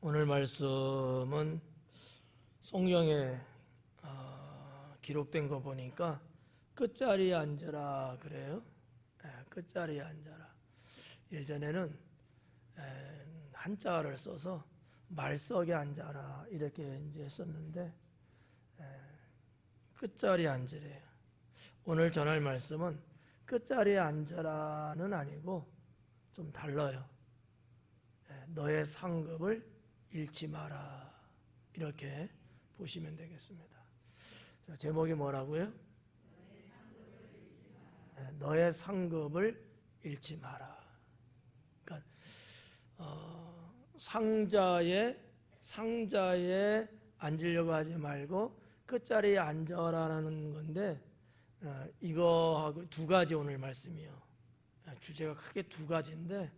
오늘 말씀은 성경에 기록된 거 보니까 끝자리에 앉아라 그래요. 끝자리에 앉아라. 예전에는 한자를 써서 말석에 앉아라 이렇게 이제 했었는데 끝자리에 앉으래요. 오늘 전할 말씀은 끝자리에 앉아라는 아니고 좀 달라요. 너의 상급을 잃지 마라 이렇게 보시면 되겠습니다. 자, 제목이 뭐라고요? 너의 상급을 잃지 마라. 그러니까 상자에 앉으려고 하지 말고 끝자리에 앉아라는 건데 이거하고 두 가지 오늘 말씀이요. 주제가 크게 두 가지인데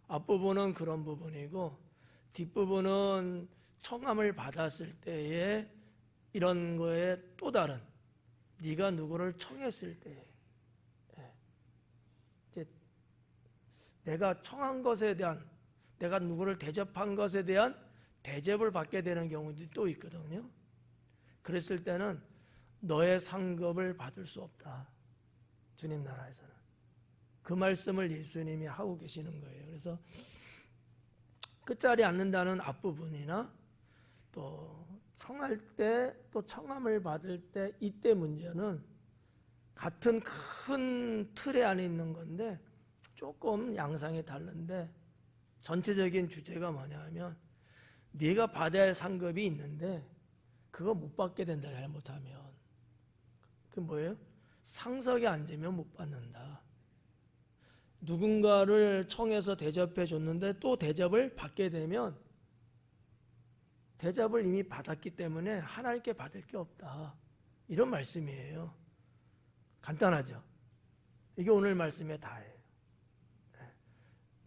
앞부분은 그런 부분이고 뒷부분은 청함을 받았을 때에 이런 거에 또 다른 네가 누구를 청했을 때 이제 내가 청한 것에 대한 내가 누구를 대접한 것에 대한 대접을 받게 되는 경우도 또 있거든요. 그랬을 때는 너의 상급을 받을 수 없다. 주님 나라에서는. 그 말씀을 예수님이 하고 계시는 거예요. 그래서 끝자리에 앉는다는 앞부분이나 또 청할 때 또 청함을 받을 때 이때 문제는 같은 큰 틀에 안에 있는 건데 조금 양상이 다른데 전체적인 주제가 뭐냐면 네가 받아야 할 상급이 있는데 그거 못 받게 된다 잘못하면. 그게 뭐예요? 상석에 앉으면 못 받는다. 누군가를 청해서 대접해 줬는데 또 대접을 받게 되면 대접을 이미 받았기 때문에 하나님께 받을 게 없다. 이런 말씀이에요. 간단하죠? 이게 오늘 말씀의 다예요.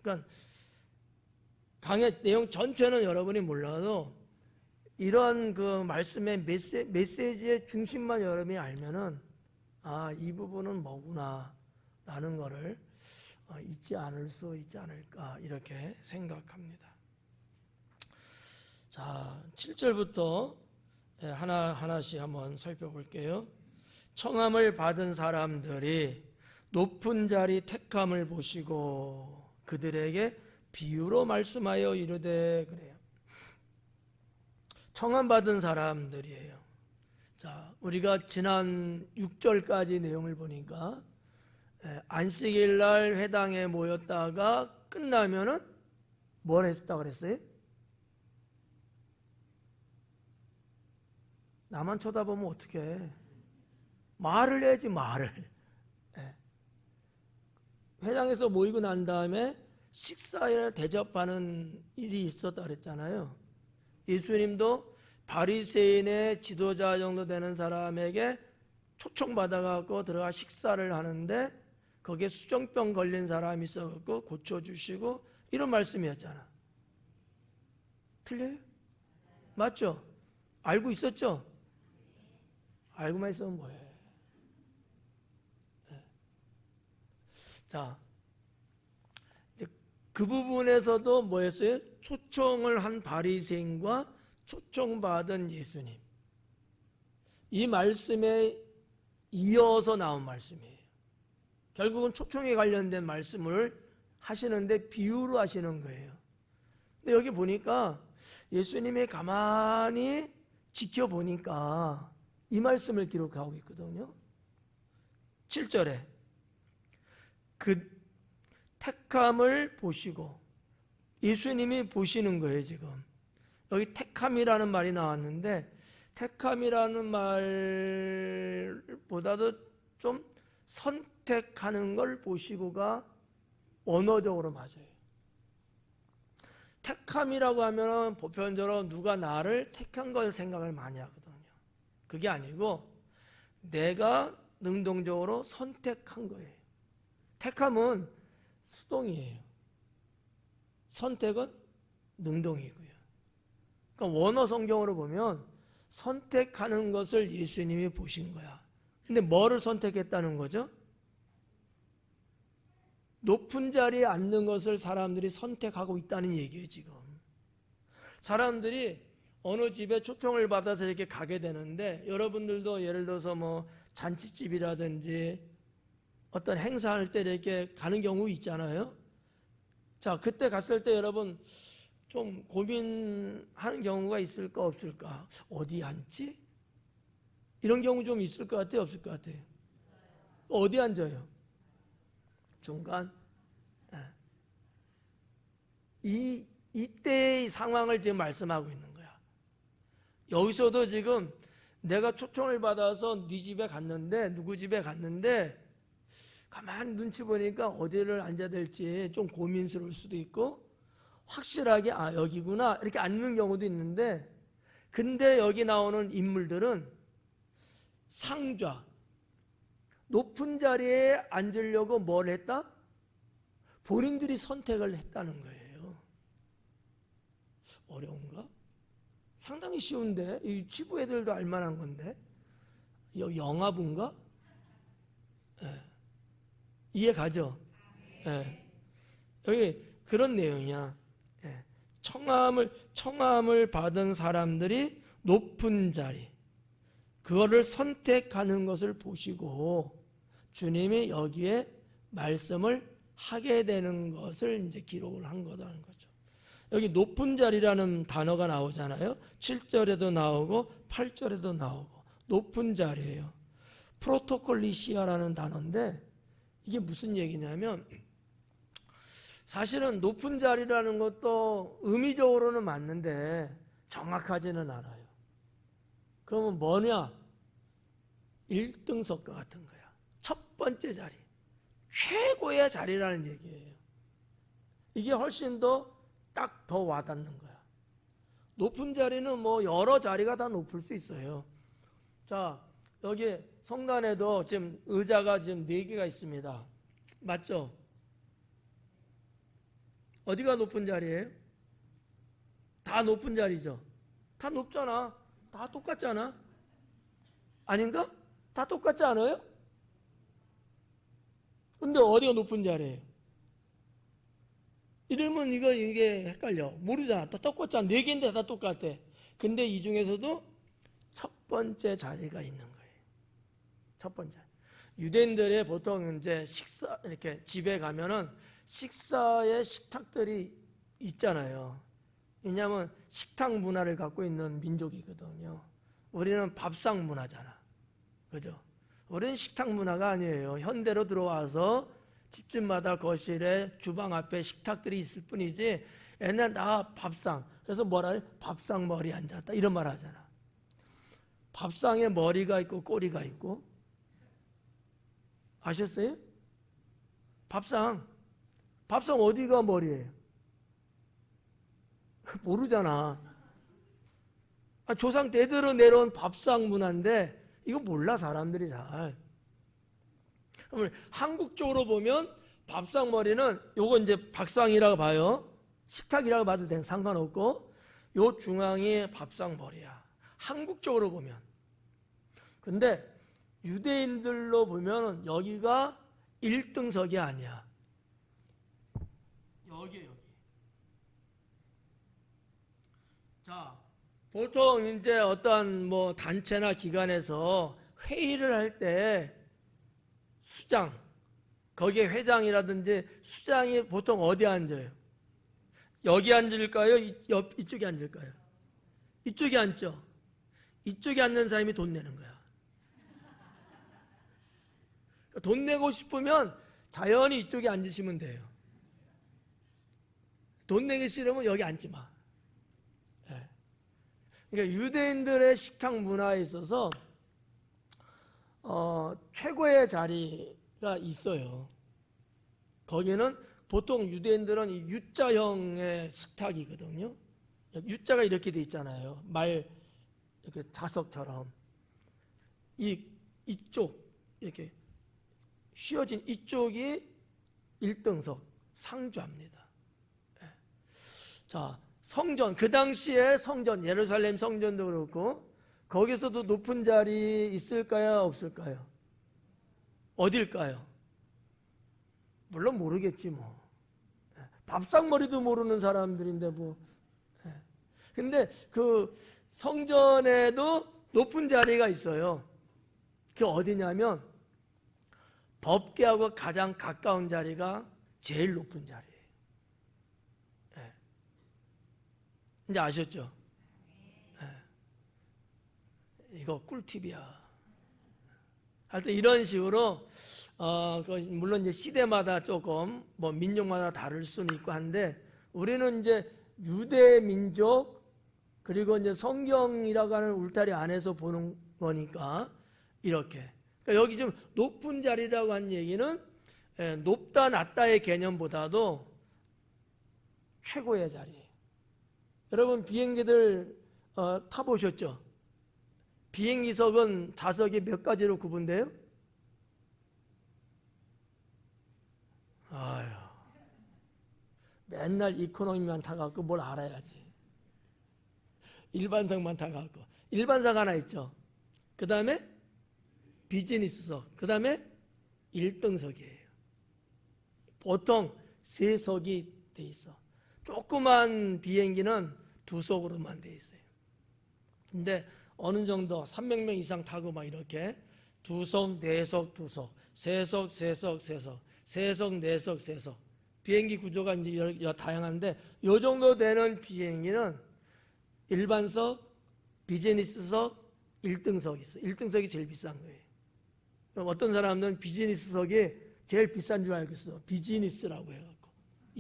그러니까 강의 내용 전체는 여러분이 몰라도 이런 그 말씀의 메시지의 중심만 여러분이 알면은 이 부분은 뭐구나 라는 거를 잊지 않을 수 있지 않을까 이렇게 생각합니다. 자, 7절부터 하나씩 한번 살펴볼게요. 청함을 받은 사람들이 높은 자리 택함을 보시고 그들에게 비유로 말씀하여 이르되 그래요. 청함 받은 사람들이에요. 자, 우리가 지난 6절까지 내용을 보니까 안식일 날 회당에 모였다가 끝나면은 뭘 했다고 그랬어요? 나만 쳐다보면 어떡해. 말을 해야지 말을. 회당에서 모이고 난 다음에 식사에 대접하는 일이 있었다 그랬잖아요. 예수님도 바리새인의 지도자 정도 되는 사람에게 초청받아갖고 들어가 식사를 하는데 거기에 수정병 걸린 사람이 있어갖고 고쳐주시고 이런 말씀이었잖아. 틀려요? 맞죠? 알고 있었죠? 알고만 있으면 뭐해? 자, 이제 그 부분에서도 뭐였어요? 초청을 한 바리새인과 초청받은 예수님. 이 말씀에 이어서 나온 말씀이에요. 결국은 초청에 관련된 말씀을 하시는데 비유로 하시는 거예요. 근데 여기 보니까 예수님이 가만히 지켜보니까 이 말씀을 기록하고 있거든요. 7절에 그 택함을 보시고 예수님이 보시는 거예요. 지금 여기 택함이라는 말이 나왔는데 택함이라는 말보다도 좀 선택하는 걸 보시고가 언어적으로 맞아요. 택함이라고 하면 보편적으로 누가 나를 택한 걸 생각을 많이 하거든요. 그게 아니고 내가 능동적으로 선택한 거예요. 택함은 수동이에요. 선택은 능동이고요. 그러니까 원어 성경으로 보면 선택하는 것을 예수님이 보신 거야. 근데 뭐를 선택했다는 거죠? 높은 자리에 앉는 것을 사람들이 선택하고 있다는 얘기예요, 지금. 사람들이 어느 집에 초청을 받아서 이렇게 가게 되는데, 여러분들도 예를 들어서 뭐 잔치집이라든지 어떤 행사할 때 이렇게 가는 경우 있잖아요. 자, 그때 갔을 때 여러분 좀 고민하는 경우가 있을까 없을까? 어디 앉지? 이런 경우 좀 있을 것 같아요, 없을 것 같아요? 어디 앉아요? 중간? 이때의 상황을 지금 말씀하고 있는 거야. 여기서도 지금 내가 초청을 받아서 네 집에 갔는데, 누구 집에 갔는데 가만히 눈치 보니까 어디를 앉아야 될지 좀 고민스러울 수도 있고, 확실하게 여기구나 이렇게 앉는 경우도 있는데, 근데 여기 나오는 인물들은 상좌, 높은 자리에 앉으려고 뭘 했다? 본인들이 선택을 했다는 거예요. 어려운가? 상당히 쉬운데, 이 치부 애들도 알만한 건데, 영화분가? 이해 가죠? 여기 그런 내용이야. 청함을 받은 사람들이 높은 자리, 그거를 선택하는 것을 보시고 주님이 여기에 말씀을 하게 되는 것을 이제 기록을 한 거라는 거죠. 여기 높은 자리라는 단어가 나오잖아요. 7절에도 나오고 8절에도 나오고 높은 자리예요. 프로토콜리시아라는 단어인데, 이게 무슨 얘기냐면, 사실은 높은 자리라는 것도 의미적으로는 맞는데 정확하지는 않아요. 그러면 뭐냐? 1등석과 같은 거야. 첫 번째 자리, 최고의 자리라는 얘기예요. 이게 훨씬 더 딱 더 와닿는 거야. 높은 자리는 뭐 여러 자리가 다 높을 수 있어요. 자, 여기 성단에도 지금 의자가 지금 4개가 있습니다. 맞죠? 어디가 높은 자리예요? 다 높은 자리죠. 다 높잖아. 다 똑같잖아. 아닌가? 다 똑같지 않아요? 근데 어디가 높은 자리예요? 이러면 이게 헷갈려. 모르잖아. 다 똑같잖아. 4개인데 다 똑같아. 근데 이 중에서도 첫 번째 자리가 있는 거예요. 첫 번째. 유대인들의 보통 이제 식사, 이렇게 집에 가면은 식사에 식탁들이 있잖아요. 왜냐하면 식탁 문화를 갖고 있는 민족이거든요. 우리는 밥상 문화잖아. 그죠? 우리는 식탁 문화가 아니에요. 현대로 들어와서 집집마다 거실에 주방 앞에 식탁들이 있을 뿐이지, 옛날 나 밥상, 그래서 뭐라 해? 밥상 머리 앉았다 이런 말 하잖아. 밥상에 머리가 있고 꼬리가 있고, 아셨어요? 밥상 어디가 머리예요? 모르잖아. 조상 대대로 내려온 밥상 문화인데 이거 몰라 사람들이 잘. 그러면 한국적으로 보면 밥상 머리는 요거 이제 밥상이라고 봐요. 식탁이라고 봐도 상관없고, 요 중앙이 밥상 머리야. 한국적으로 보면. 근데 유대인들로 보면 여기가 1등석이 아니야. 여기. 자, 보통 이제 어떤 뭐 단체나 기관에서 회의를 할 때 수장, 거기에 회장이라든지 수장이 보통 어디 앉아요? 여기 앉을까요? 이쪽에 앉을까요? 이쪽에 앉죠? 이쪽에 앉는 사람이 돈 내는 거야. 돈 내고 싶으면 자연히 이쪽에 앉으시면 돼요. 돈 내기 싫으면 여기 앉지 마. 그러니까 유대인들의 식탁 문화에 있어서 최고의 자리가 있어요. 거기는 보통 유대인들은 이 U자형의 식탁이거든요. U자가 이렇게 돼 있잖아요. 말 이렇게 자석처럼 이쪽 이렇게 휘어진 이쪽이 1등석 상주합니다. 자, 성전, 그 당시에 성전, 예루살렘 성전도 그렇고 거기서도 높은 자리 있을까요? 없을까요? 어딜까요? 물론 모르겠지 뭐. 밥상머리도 모르는 사람들인데 뭐. 근데 그 성전에도 높은 자리가 있어요. 그게 어디냐면 법궤하고 가장 가까운 자리가 제일 높은 자리예요. 네. 이제 아셨죠? 네. 이거 꿀팁이야. 하여튼 이런 식으로 물론 이제 시대마다 조금 뭐 민족마다 다를 수는 있고 한데 우리는 이제 유대 민족 그리고 이제 성경이라고 하는 울타리 안에서 보는 거니까 이렇게. 그러니까 여기 좀 높은 자리라고 한 얘기는 높다 낮다의 개념보다도 최고의 자리. 여러분 비행기들 타보셨죠? 비행기석은 좌석이 몇 가지로 구분돼요? 아유, 맨날 이코노미만 타갖고 뭘 알아야지. 일반석만 타갖고. 일반석 하나 있죠. 그 다음에 비즈니스석, 그 다음에 1등석이에요. 보통 3석이 돼 있어. 조그만 비행기는 2석으로만 돼 있어요. 근데 어느 정도 300명 이상 타고 막 이렇게 2석, 4석, 2석, 3석, 3석, 3석, 3석, 4석, 3석 비행기 구조가 이제 다양한데 요 정도 되는 비행기는 일반석, 비즈니스석, 1등석이 있어. 1등석이 제일 비싼 거예요. 어떤 사람들은 비즈니스석이 제일 비싼 줄 알겠어. 비즈니스라고 해갖고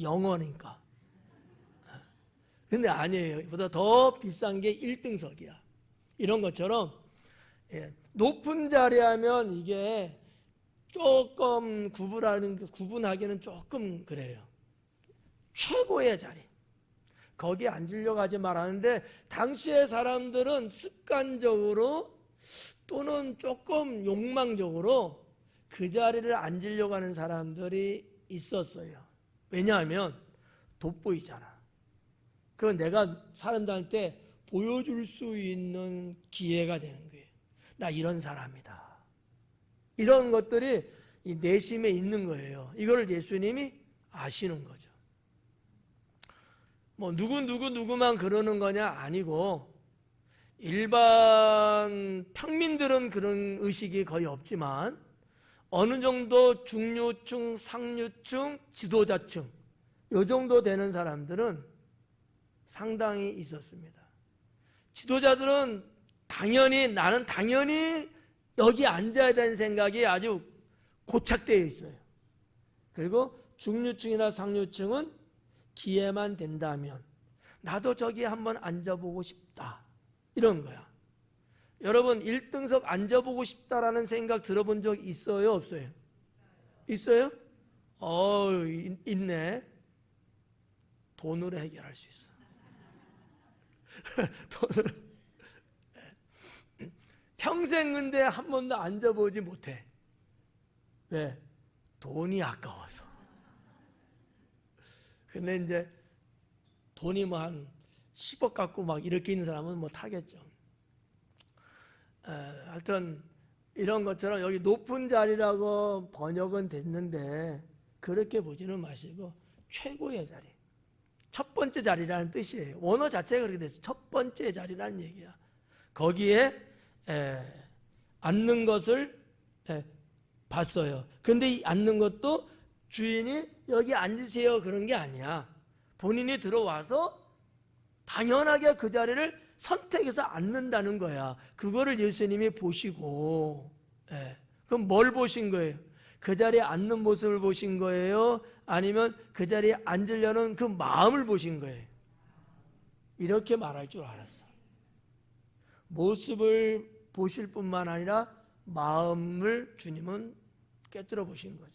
영어니까. 근데 아니에요. 이보다 더 비싼 게 1등석이야. 이런 것처럼 높은 자리 하면 이게 조금 구분하기는 조금 그래요. 최고의 자리. 거기에 앉으려고 하지 말았는데 당시의 사람들은 습관적으로 또는 조금 욕망적으로 그 자리를 앉으려고 하는 사람들이 있었어요. 왜냐하면 돋보이잖아. 그건 내가 사람들한테 보여줄 수 있는 기회가 되는 거예요. 나 이런 사람이다. 이런 것들이 이 내심에 있는 거예요. 이걸 예수님이 아시는 거죠. 뭐 누구만 그러는 거냐? 아니고 일반 평민들은 그런 의식이 거의 없지만 어느 정도 중류층, 상류층, 지도자층 이 정도 되는 사람들은 상당히 있었습니다. 지도자들은 나는 당연히 여기 앉아야 되는 생각이 아주 고착되어 있어요. 그리고 중류층이나 상류층은 기회만 된다면 나도 저기 한번 앉아보고 싶다. 이런 거야. 여러분 1등석 앉아보고 싶다라는 생각 들어본 적 있어요? 없어요? 있어요? 있네. 돈으로 해결할 수 있어. 돈으로. 평생 근데 한 번도 앉아보지 못해. 왜? 돈이 아까워서. 근데 이제 돈이 뭐 한 10억 갖고 막 이렇게 있는 사람은 뭐 타겠죠. 하여튼 이런 것처럼 여기 높은 자리라고 번역은 됐는데 그렇게 보지는 마시고 최고의 자리. 첫 번째 자리라는 뜻이에요. 원어 자체가 그렇게 됐어요. 첫 번째 자리라는 얘기야. 거기에 앉는 것을 봤어요. 근데 이 앉는 것도 주인이 여기 앉으세요 그런 게 아니야. 본인이 들어와서 당연하게 그 자리를 선택해서 앉는다는 거야. 그거를 예수님이 보시고 그럼 뭘 보신 거예요? 그 자리에 앉는 모습을 보신 거예요? 아니면 그 자리에 앉으려는 그 마음을 보신 거예요? 이렇게 말할 줄 알았어. 모습을 보실 뿐만 아니라 마음을 주님은 깨뜨려 보신 거죠.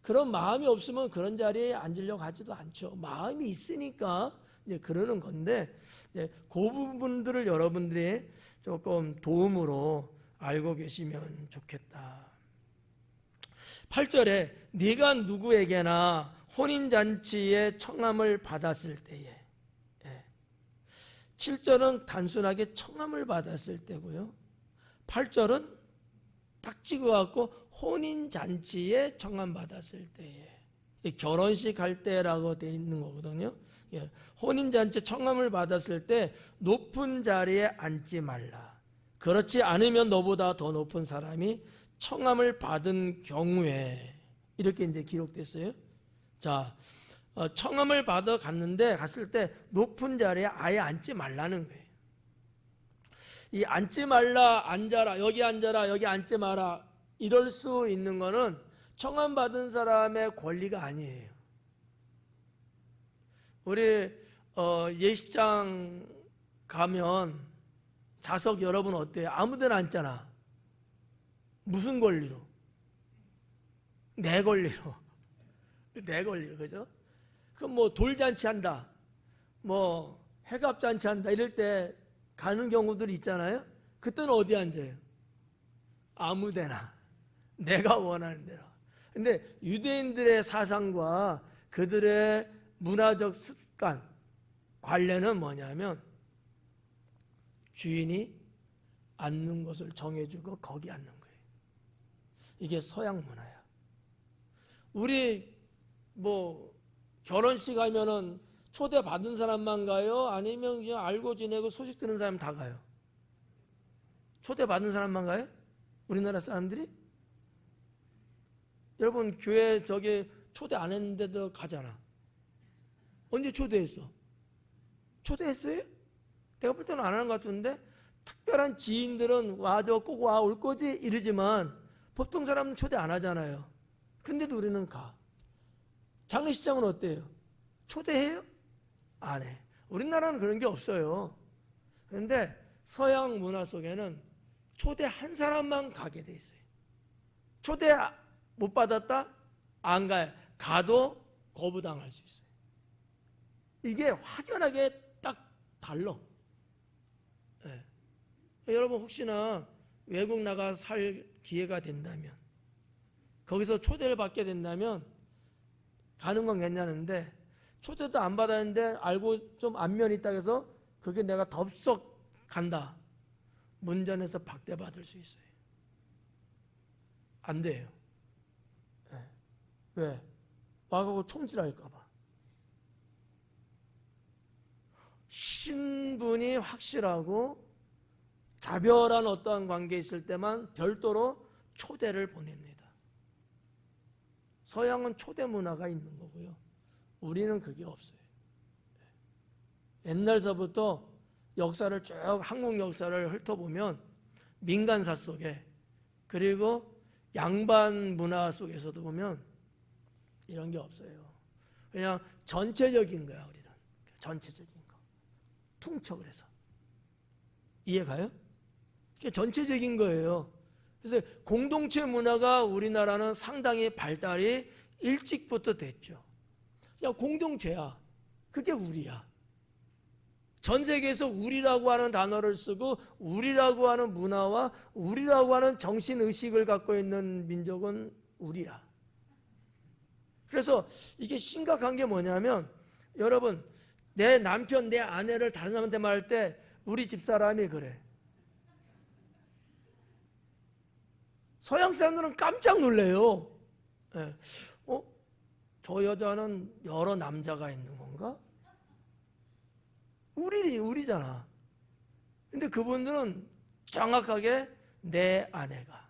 그런 마음이 없으면 그런 자리에 앉으려고 하지도 않죠. 마음이 있으니까 이제 그러는 건데 이제 그 부분들을 여러분들이 조금 도움으로 알고 계시면 좋겠다. 8절에 네가 누구에게나 혼인잔치의 청함을 받았을 때에 7절은 단순하게 청함을 받았을 때고요. 8절은 딱 찍어갖고 혼인잔치에 청함 받았을 때에 결혼식 할 때라고 되어 있는 거거든요. 예, 혼인잔치 청함을 받았을 때 높은 자리에 앉지 말라. 그렇지 않으면 너보다 더 높은 사람이 청함을 받은 경우에, 이렇게 이제 기록됐어요. 자, 청함을 받아 갔을 때 높은 자리에 아예 앉지 말라는 거예요. 이 앉지 말라, 앉아라, 여기 앉아라, 여기 앉지 마라, 이럴 수 있는 거는 청함 받은 사람의 권리가 아니에요. 우리 예식장 가면 좌석 여러분 어때요? 아무데나 앉잖아. 무슨 권리로? 내 권리로. 내 권리로, 그죠? 그럼 뭐 돌잔치 한다, 뭐 해갑잔치 한다, 이럴 때 가는 경우들이 있잖아요. 그때는 어디 앉아요? 아무데나, 내가 원하는 대로. 근데 유대인들의 사상과 그들의 문화적 습관, 관례는 뭐냐면 주인이 앉는 것을 정해주고 거기 앉는 거예요. 이게 서양 문화야. 우리 뭐 결혼식 하면은 초대 받은 사람만 가요? 아니면 그냥 알고 지내고 소식 듣는 사람 다 가요? 초대 받은 사람만 가요? 우리나라 사람들이? 여러분 교회 저기 초대 안 했는데도 가잖아. 언제 초대했어? 초대했어요? 내가 볼 때는 안 하는 것 같은데, 특별한 지인들은 와줘, 꼭 와, 올 거지? 이러지만 보통 사람은 초대 안 하잖아요. 근데도 우리는 가. 장례식장은 어때요? 초대해요? 안 해. 우리나라는 그런 게 없어요. 그런데 서양 문화 속에는 초대 한 사람만 가게 돼 있어요. 초대 못 받았다? 안 가요. 가도 거부당할 수 있어요. 이게 확연하게 딱 달라. 네. 여러분 혹시나 외국 나가 살 기회가 된다면, 거기서 초대를 받게 된다면 가는 건 괜찮은데, 초대도 안 받았는데 알고 좀 안면이 있다 해서 그게 내가 덥석 간다, 문전에서 박대받을 수 있어요. 안 돼요. 네. 왜? 와가고 총질할까 봐. 신분이 확실하고 자별한 어떠한 관계에 있을 때만 별도로 초대를 보냅니다. 서양은 초대 문화가 있는 거고요. 우리는 그게 없어요. 옛날서부터 역사를 쭉, 한국 역사를 훑어보면 민간사 속에, 그리고 양반 문화 속에서도 보면 이런 게 없어요. 그냥 전체적인 거야, 우리는. 전체적인 거. 퉁쳐, 그래서. 이해가요? 그게 전체적인 거예요. 그래서 공동체 문화가 우리나라는 상당히 발달이 일찍부터 됐죠. 그냥 공동체야. 그게 우리야. 전 세계에서 우리라고 하는 단어를 쓰고 우리라고 하는 문화와 우리라고 하는 정신의식을 갖고 있는 민족은 우리야. 그래서 이게 심각한 게 뭐냐면, 여러분, 내 남편, 내 아내를 다른 사람한테 말할 때 우리 집사람이 그래. 서양 사람들은 깜짝 놀래요. 네. 저 여자는 여러 남자가 있는 건가? 우리잖아. 근데 그분들은 정확하게 내 아내가.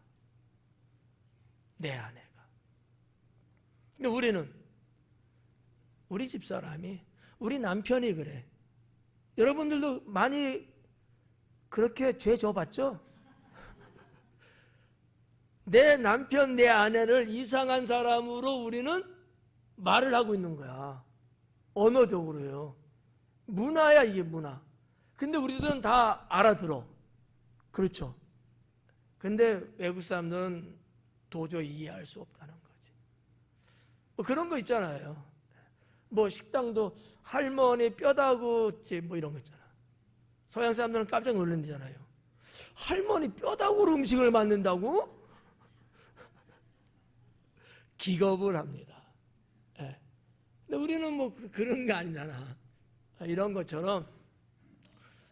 근데 우리는, 우리 집사람이, 우리 남편이 그래. 여러분들도 많이 그렇게 죄 져봤죠? 내 남편, 내 아내를 이상한 사람으로 우리는 말을 하고 있는 거야. 언어적으로요. 문화야, 이게 문화. 근데 우리들은 다 알아들어. 그렇죠. 근데 외국 사람들은 도저히 이해할 수 없다는 거지. 뭐 그런 거 있잖아요. 뭐 식당도 할머니 뼈다구집 뭐 이런 거 있잖아. 서양 사람들은 깜짝 놀란다잖아요. 할머니 뼈다구로 음식을 만든다고? 기겁을 합니다. 네. 근데 우리는 뭐 그런 거 아니잖아. 이런 것처럼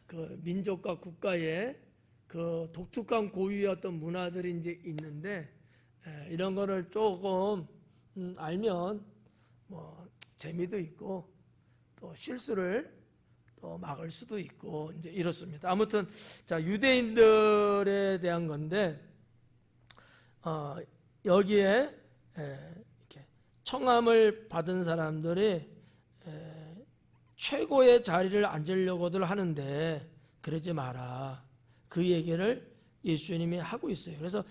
그 민족과 국가의 그 독특한 고유의 어떤 문화들이 이제 있는데, 이런 거를 조금 알면 뭐 재미도 있고 또 실수를 또 막을 수도 있고 이제 이렇습니다. 아무튼 자, 유대인들에 대한 건데 여기에 이렇게 청함을 받은 사람들이 최고의 자리를 앉으려고들 하는데 그러지 마라. 그 얘기를 예수님이 하고 있어요. 그래서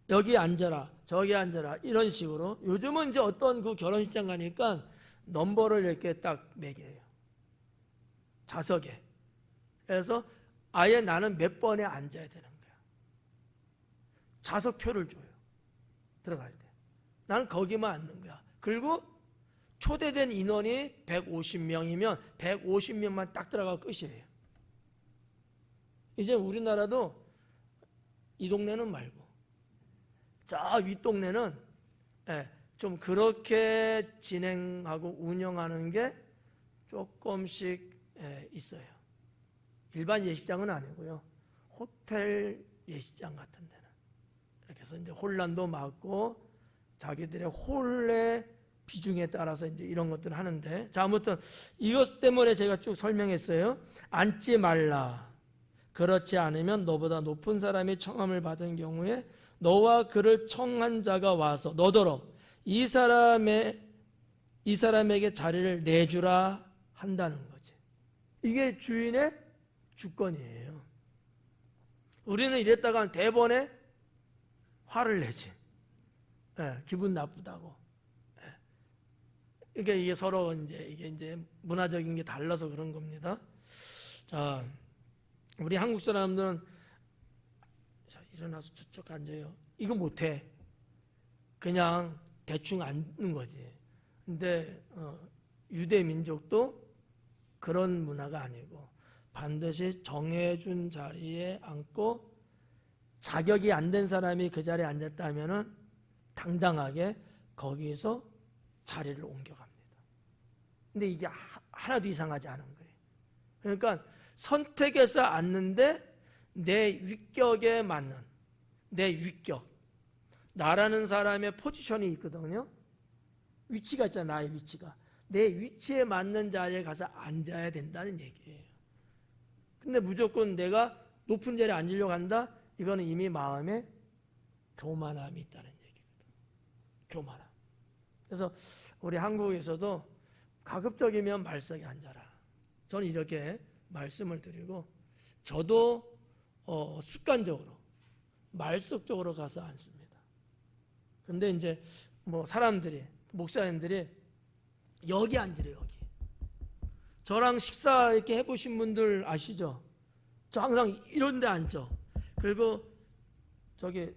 여기 앉아라, 저기 앉아라 이런 식으로. 요즘은 이제 어떤 그 결혼식장 가니까 넘버를 이렇게 딱 매겨요. 좌석에. 그래서 아예 나는 몇 번에 앉아야 되는 거야. 좌석표를 줘요. 들어갈 때. 나는 거기만 앉는 거야. 그리고 초대된 인원이 150명이면 150명만 딱 들어가 끝이에요. 이제 우리나라도 이 동네는 말고 저 윗동네는 좀 그렇게 진행하고 운영하는 게 조금씩 있어요. 일반 예식장은 아니고요. 호텔 예식장 같은 데는 이렇게 해서 이제 혼란도 막고 자기들의 홀의 비중에 따라서 이제 이런 것들을 하는데, 자, 아무튼 이것 때문에 제가 쭉 설명했어요. 앉지 말라. 그렇지 않으면 너보다 높은 사람이 청함을 받은 경우에 너와 그를 청한 자가 와서 너더러 이 사람에게 자리를 내주라 한다는 거지. 이게 주인의 주권이에요. 우리는 이랬다가 대번에 화를 내지. 기분 나쁘다고. 이게 서로 이게 문화적인 게 달라서 그런 겁니다. 자, 우리 한국 사람들은 일어나서 저쪽 앉아요. 이거 못해. 그냥 대충 앉는 거지. 근데 유대 민족도 그런 문화가 아니고 반드시 정해준 자리에 앉고 자격이 안 된 사람이 그 자리에 앉았다면은 당당하게 거기서 자리를 옮겨갑니다. 근데 이게 하나도 이상하지 않은 거예요. 그러니까 선택해서 앉는데 내 위격에 맞는, 내 위격, 나라는 사람의 포지션이 있거든요. 위치가 있잖아. 나의 위치가. 내 위치에 맞는 자리에 가서 앉아야 된다는 얘기예요. 근데 무조건 내가 높은 자리에 앉으려고 한다? 이거는 이미 마음에 교만함이 있다는 얘기거든. 교만함. 그래서 우리 한국에서도 가급적이면 말석에 앉아라. 저는 이렇게 말씀을 드리고, 저도 습관적으로 말석 쪽으로 가서 앉습니다. 근데 이제 사람들이, 목사님들이 여기 앉으래요. 여기. 저랑 식사 이렇게 해보신 분들 아시죠? 저 항상 이런 데 앉죠. 그리고 저기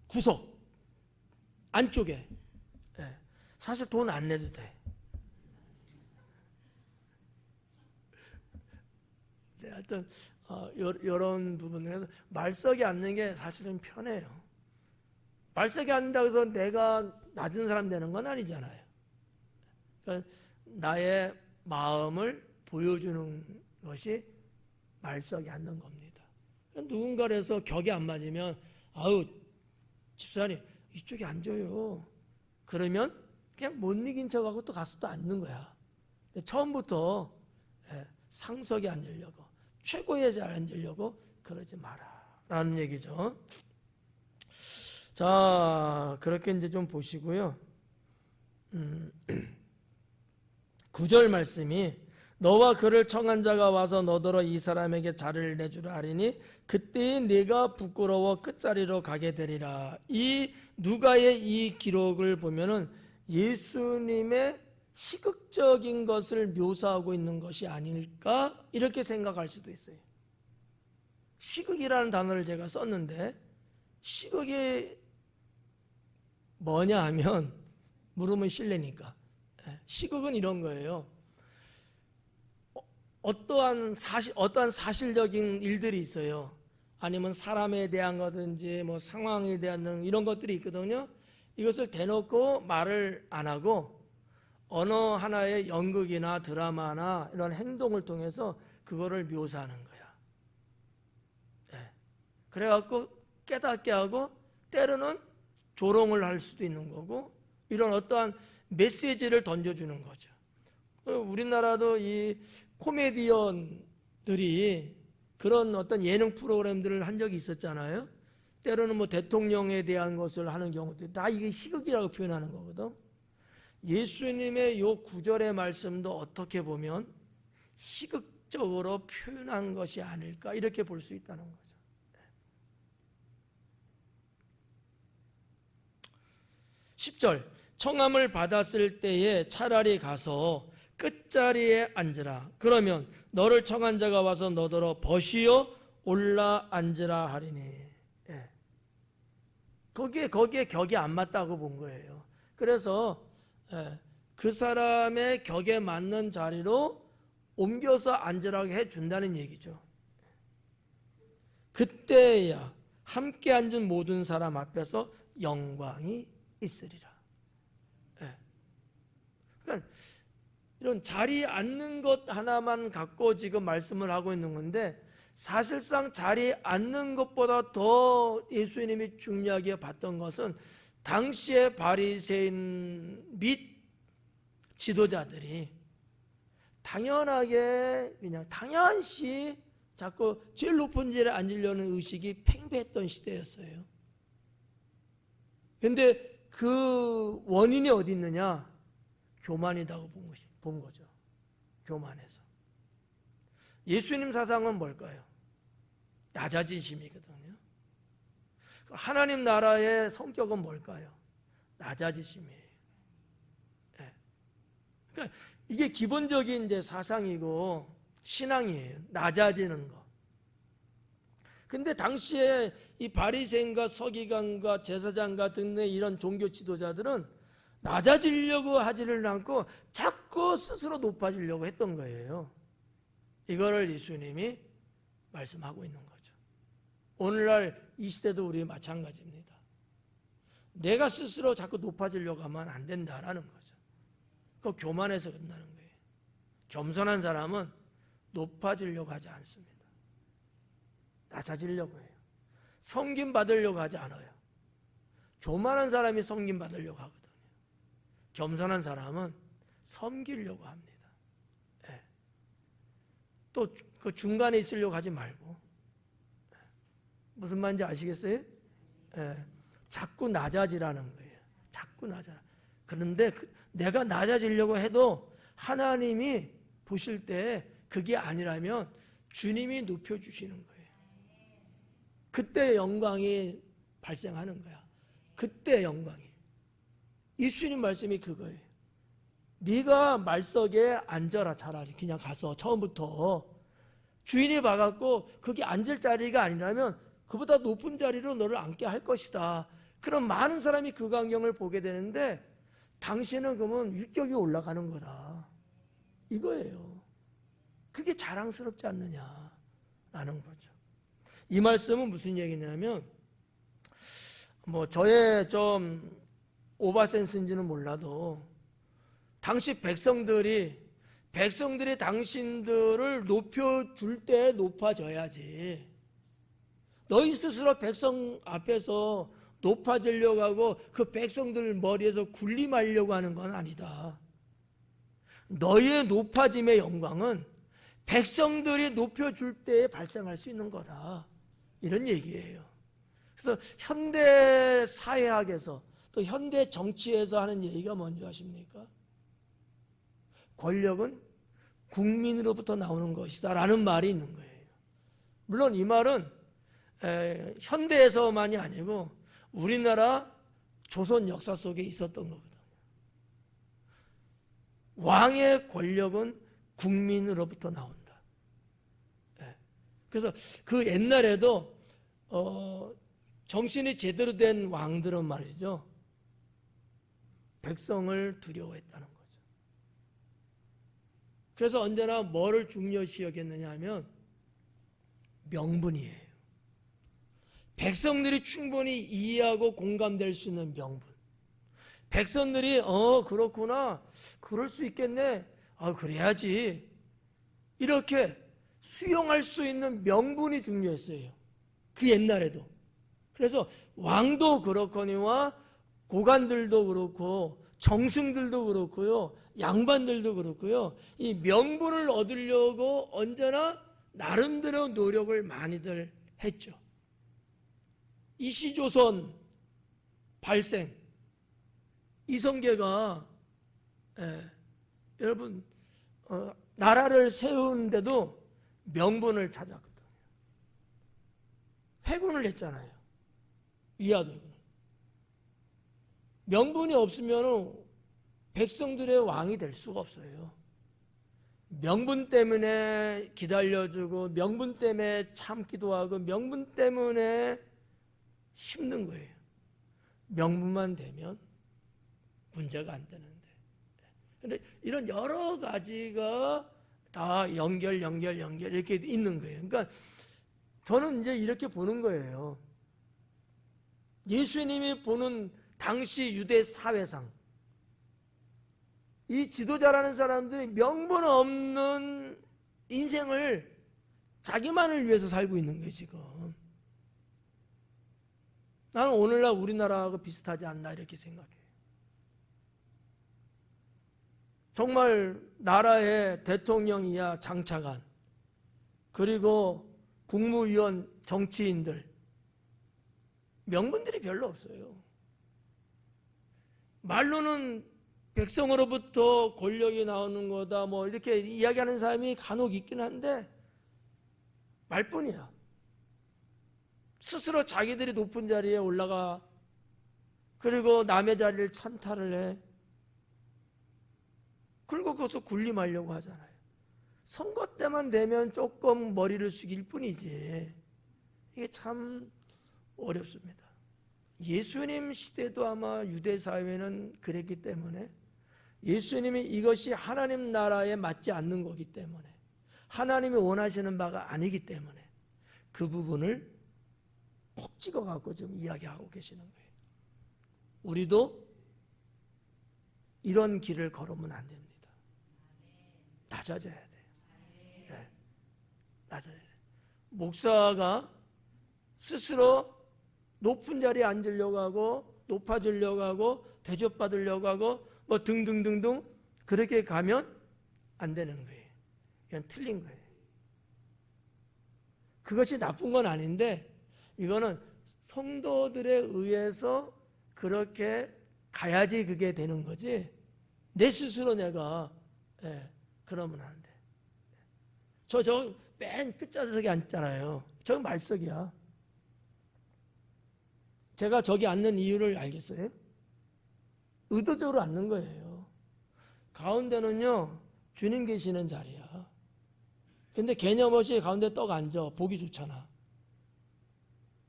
구석 안쪽에, 사실 돈 안 내도 돼. 네, 하여튼 이런 부분에서 말석에 앉는 게 사실은 편해요. 말석에 앉는다고 해서 내가 낮은 사람 되는 건 아니잖아요. 그러니까 나의 마음을 보여주는 것이 말석에 앉는 겁니다. 누군가를 해서 격이 안 맞으면 아우 집사님 이쪽에 앉아요. 그러면 그냥 못 이긴 척하고 또 가서 또 앉는 거야. 근데 처음부터 상석에 앉으려고, 최고의 자리에 앉으려고 그러지 마라 라는 얘기죠. 자, 그렇게 이제 좀 보시고요. 9절 말씀이 너와 그를 청한 자가 와서 너더러 이 사람에게 자리를 내주라 하리니 그때에 네가 부끄러워 끝자리로 가게 되리라. 이 누가의 이 기록을 보면은 예수님의 시극적인 것을 묘사하고 있는 것이 아닐까 이렇게 생각할 수도 있어요. 시극이라는 단어를 제가 썼는데 시극이 뭐냐 하면 물으면 실례니까 시극은 이런 거예요. 어떠한 사실적인 일들이 있어요. 아니면 사람에 대한 거든지 상황에 대한 이런 것들이 있거든요. 이것을 대놓고 말을 안 하고 어느 하나의 연극이나 드라마나 이런 행동을 통해서 그거를 묘사하는 거야. 그래갖고 깨닫게 하고 때로는 조롱을 할 수도 있는 거고 이런 어떠한 메시지를 던져주는 거죠. 우리나라도 이 코미디언들이 그런 어떤 예능 프로그램들을 한 적이 있었잖아요. 때로는 뭐 대통령에 대한 것을 하는 경우도 다 이게 시극이라고 표현하는 거거든. 예수님의 요 구절의 말씀도 어떻게 보면 시극적으로 표현한 것이 아닐까 이렇게 볼 수 있다는 거죠. 10절 청함을 받았을 때에 차라리 가서 끝자리에 앉으라. 그러면 너를 청한 자가 와서 너더러 벗이어 올라 앉으라 하리니. 예. 거기에 격이 안 맞다고 본 거예요. 그래서 그 사람의 격에 맞는 자리로 옮겨서 앉으라고 해준다는 얘기죠. 그때야 함께 앉은 모든 사람 앞에서 영광이 있으리라. 그러니까 이런 자리에 앉는 것 하나만 갖고 지금 말씀을 하고 있는 건데, 사실상 자리에 앉는 것보다 더 예수님이 중요하게 봤던 것은 당시의 바리새인 및 지도자들이 당연하게 그냥 당연시 자꾸 제일 높은 자리에 앉으려는 의식이 팽배했던 시대였어요. 그런데 그 원인이 어디 있느냐? 교만이라고 본 거죠. 교만해서. 예수님 사상은 뭘까요? 낮아지심이거든요. 하나님 나라의 성격은 뭘까요? 낮아지심이에요. 네. 그러니까 이게 기본적인 이제 사상이고 신앙이에요. 낮아지는 거. 근데 당시에 이 바리새인과 서기관과 제사장과 등의 이런 종교 지도자들은 낮아지려고 하지를 않고 자꾸 스스로 높아지려고 했던 거예요. 이거를 예수님이 말씀하고 있는 거죠. 오늘날 이 시대도 우리 마찬가지입니다. 내가 스스로 자꾸 높아지려고 하면 안 된다라는 거죠. 그거 교만해서 끝나는 거예요. 겸손한 사람은 높아지려고 하지 않습니다. 낮아지려고 해요. 섬김 받으려고 하지 않아요. 교만한 사람이 섬김 받으려고 하거든요. 겸손한 사람은 섬기려고 합니다. 네. 또 그 중간에 있으려고 하지 말고. 무슨 말인지 아시겠어요? 네. 자꾸 낮아지라는 거예요. 자꾸 낮아. 그런데 내가 낮아지려고 해도 하나님이 보실 때 그게 아니라면 주님이 높여주시는 거예요. 그때 영광이 발생하는 거야. 그때 영광이. 예수님 말씀이 그거예요. 네가 말석에 앉아라. 차라리 그냥 가서 처음부터 주인이 봐갖고 거기 앉을 자리가 아니라면 그보다 높은 자리로 너를 앉게 할 것이다. 그럼 많은 사람이 그 광경을 보게 되는데 당신은 그러면 위격이 올라가는 거다. 이거예요. 그게 자랑스럽지 않느냐라는 거죠. 이 말씀은 무슨 얘기냐면 뭐 저의 좀 오바센스인지는 몰라도 당시 백성들이 당신들을 높여줄 때 높아져야지. 너희 스스로 백성 앞에서 높아지려고 하고 그 백성들 머리에서 군림하려고 하는 건 아니다. 너희의 높아짐의 영광은 백성들이 높여줄 때에 발생할 수 있는 거다. 이런 얘기예요. 그래서 현대 사회학에서 또 현대 정치에서 하는 얘기가 뭔지 아십니까? 권력은 국민으로부터 나오는 것이다 라는 말이 있는 거예요. 물론 이 말은 현대에서만이 아니고 우리나라 조선 역사 속에 있었던 거거든요. 왕의 권력은 국민으로부터 나온다. 그래서 그 옛날에도 정신이 제대로 된 왕들은 말이죠, 백성을 두려워했다는 거죠. 그래서 언제나 뭐를 중요시 여겼느냐 하면 명분이에요. 백성들이 충분히 이해하고 공감될 수 있는 명분. 백성들이 그렇구나, 그럴 수 있겠네, 그래야지, 이렇게 수용할 수 있는 명분이 중요했어요. 그 옛날에도. 그래서 왕도 그렇거니와 고관들도 그렇고 정승들도 그렇고요, 양반들도 그렇고요, 이 명분을 얻으려고 언제나 나름대로 노력을 많이들 했죠. 이시조선 발생 이성계가 여러분 나라를 세우는데도 명분을 찾았거든요. 회군을 했잖아요. 위화도군. 명분이 없으면 백성들의 왕이 될 수가 없어요. 명분 때문에 기다려주고, 명분 때문에 참기도 하고, 명분 때문에 힘든 거예요. 명분만 되면 문제가 안 되는데. 근데 이런 여러 가지가 다 연결 이렇게 있는 거예요. 그러니까 저는 이제 이렇게 보는 거예요. 예수님이 보는 당시 유대 사회상, 이 지도자라는 사람들이 명분 없는 인생을 자기만을 위해서 살고 있는 거예요, 지금. 나는 오늘날 우리나라하고 비슷하지 않나 이렇게 생각해요. 정말 나라의 대통령이야 장차관, 그리고 국무위원, 정치인들, 명분들이 별로 없어요. 말로는 백성으로부터 권력이 나오는 거다 뭐 이렇게 이야기하는 사람이 간혹 있긴 한데 말뿐이야. 스스로 자기들이 높은 자리에 올라가, 그리고 남의 자리를 찬탈을 해. 그리고 거기서 군림하려고 하잖아요. 선거 때만 되면 조금 머리를 숙일 뿐이지 이게 참 어렵습니다. 예수님 시대도 아마 유대 사회는 그랬기 때문에, 예수님이 이것이 하나님 나라에 맞지 않는 거기 때문에, 하나님이 원하시는 바가 아니기 때문에 그 부분을 콕 찍어갖고 지금 이야기하고 계시는 거예요. 우리도 이런 길을 걸으면 안 됩니다. 낮아져야 돼요. 네. 낮아져야 돼요. 목사가 스스로 높은 자리에 앉으려고 하고, 높아지려고 하고, 대접받으려고 하고, 뭐 등등등등 그렇게 가면 안 되는 거예요. 이건 틀린 거예요. 그것이 나쁜 건 아닌데, 이거는 성도들에 의해서 그렇게 가야지 그게 되는 거지, 내 스스로 내가 그러면 안 돼. 저 맨 끝자석에 앉잖아요. 저 말석이야. 제가 저기 앉는 이유를 알겠어요? 의도적으로 앉는 거예요. 가운데는요, 주님 계시는 자리야. 근데 개념 없이 가운데 떡 앉아. 보기 좋잖아.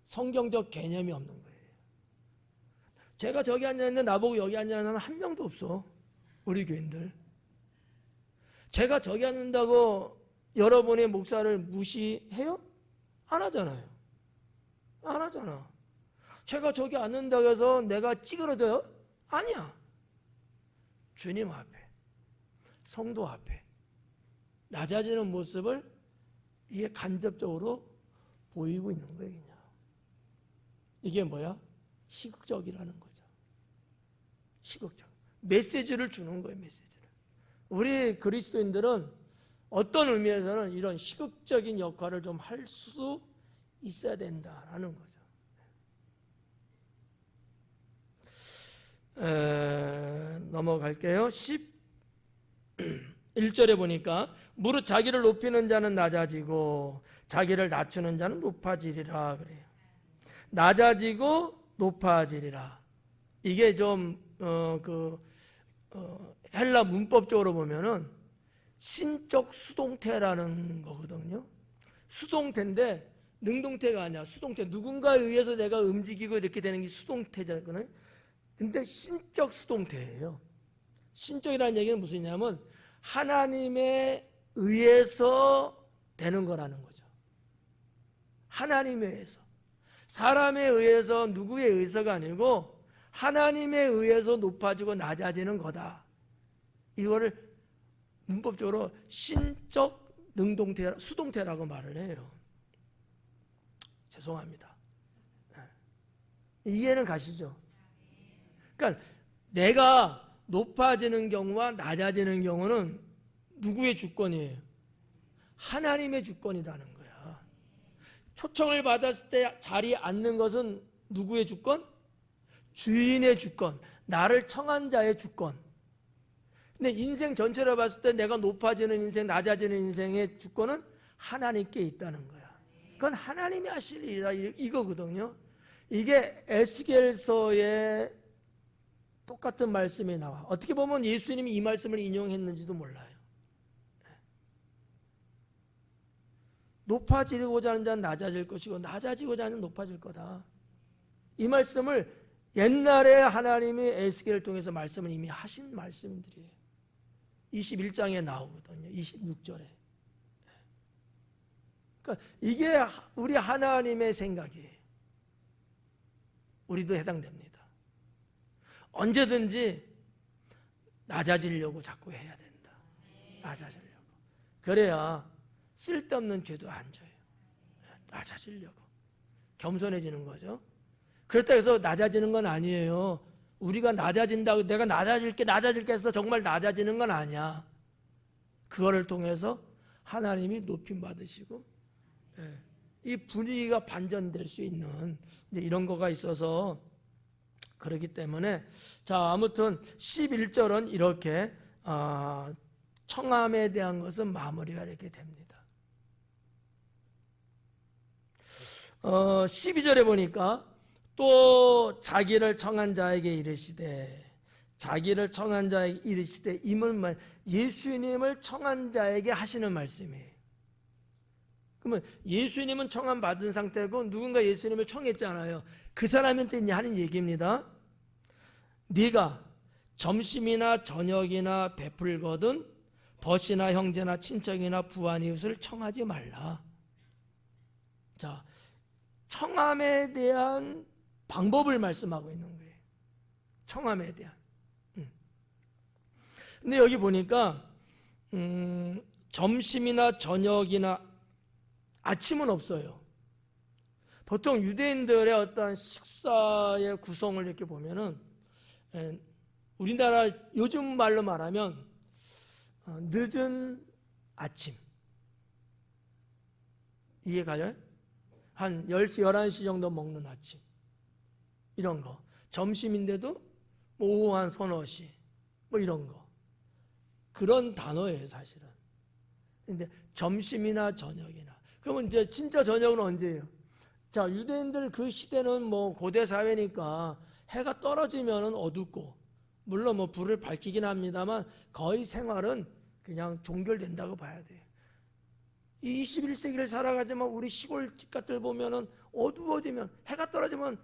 성경적 개념이 없는 거예요. 제가 저기 앉아있는데 나보고 여기 앉아있는 사람 한 명도 없어. 우리 교인들. 제가 저기 앉는다고 여러분의 목사를 무시해요? 안 하잖아요. 안 하잖아. 제가 저기 앉는다고 해서 내가 찌그러져요? 아니야. 주님 앞에, 성도 앞에 낮아지는 모습을 이게 간접적으로 보이고 있는 거예요. 그냥. 이게 뭐야? 시극적이라는 거죠. 시극적. 메시지를 주는 거예요. 메시지를. 우리 그리스도인들은 어떤 의미에서는 이런 시극적인 역할을 좀 할 수 있어야 된다라는 거죠. 넘어갈게요. 11절에 보니까 무릇 자기를 높이는 자는 낮아지고 자기를 낮추는 자는 높아지리라 그래요. 낮아지고 높아지리라. 이게 좀 헬라 문법적으로 보면은 신적 수동태라는 거거든요. 수동태인데 능동태가 아니야. 수동태. 누군가에 의해서 내가 움직이고 이렇게 되는 게 수동태잖아요. 근데 신적 수동태예요. 신적이라는 얘기는 무슨 얘기냐면 하나님에 의해서 되는 거라는 거죠. 하나님에 의해서. 사람에 의해서, 누구에 의해서가 아니고 하나님에 의해서 높아지고 낮아지는 거다. 이거를 문법적으로 신적 능동태, 수동태라고 말을 해요. 죄송합니다. 이해는 가시죠? 그러니까 내가 높아지는 경우와 낮아지는 경우는 누구의 주권이에요? 하나님의 주권이라는 거야. 초청을 받았을 때 자리에 앉는 것은 누구의 주권? 주인의 주권, 나를 청한 자의 주권. 근데 인생 전체로 봤을 때 내가 높아지는 인생, 낮아지는 인생의 주권은 하나님께 있다는 거야. 그건 하나님이 하실 일이다 이거거든요. 이게 에스겔서에 똑같은 말씀이 나와. 어떻게 보면 예수님이 이 말씀을 인용했는지도 몰라요. 높아지고자 하는 자는 낮아질 것이고 낮아지고자 하는 자는 높아질 거다. 이 말씀을 옛날에 하나님이 에스겔을 통해서 말씀을 이미 하신 말씀들이에요. 21장에 나오거든요. 26절에. 그러니까 이게 우리 하나님의 생각이에요. 우리도 해당됩니다. 언제든지 낮아지려고 자꾸 해야 된다. 낮아지려고. 그래야 쓸데없는 죄도 안 져요. 낮아지려고. 겸손해지는 거죠. 그렇다고 해서 낮아지는 건 아니에요. 우리가 낮아진다고 내가 낮아질게 해서 정말 낮아지는 건 아니야. 그거를 통해서 하나님이 높임 받으시고 이 분위기가 반전될 수 있는 이제 이런 거가 있어서 그렇기 때문에 자 아무튼 11절은 이렇게 청함에 대한 것은 마무리가 이렇게 됩니다. 12절에 보니까 또 자기를 청한 자에게 이르시되 자기를 청한 자에게 이르시되 이물만 예수님을 청한 자에게 하시는 말씀이에요. 그러면 예수님은 청함 받은 상태고 누군가 예수님을 청했잖아요. 그 사람한테 이제 하는 얘기입니다. 네가 점심이나 저녁이나 베풀거든 벗이나 형제나 친척이나 부한 이웃을 청하지 말라. 자, 청함에 대한 방법을 말씀하고 있는 거예요. 청함에 대한. 근데 여기 보니까 점심이나 저녁이나 아침은 없어요. 보통 유대인들의 어떤 식사의 구성을 이렇게 보면은 우리나라 요즘 말로 말하면 늦은 아침 이해 가요? 한 10시, 11시 정도 먹는 아침 이런 거. 점심인데도 뭐 오후 한 서너 시 뭐 이런 거. 그런 단어예요 사실은. 근데 점심이나 저녁이나 그러면 이제 진짜 저녁은 언제예요? 자, 유대인들 그 시대는 뭐 고대 사회니까 해가 떨어지면은 어둡고 물론 뭐 불을 밝히긴 합니다만 거의 생활은 그냥 종결된다고 봐야 돼요. 이 21세기를 살아가지만 우리 시골집 같은 데 보면은 어두워지면 해가 떨어지면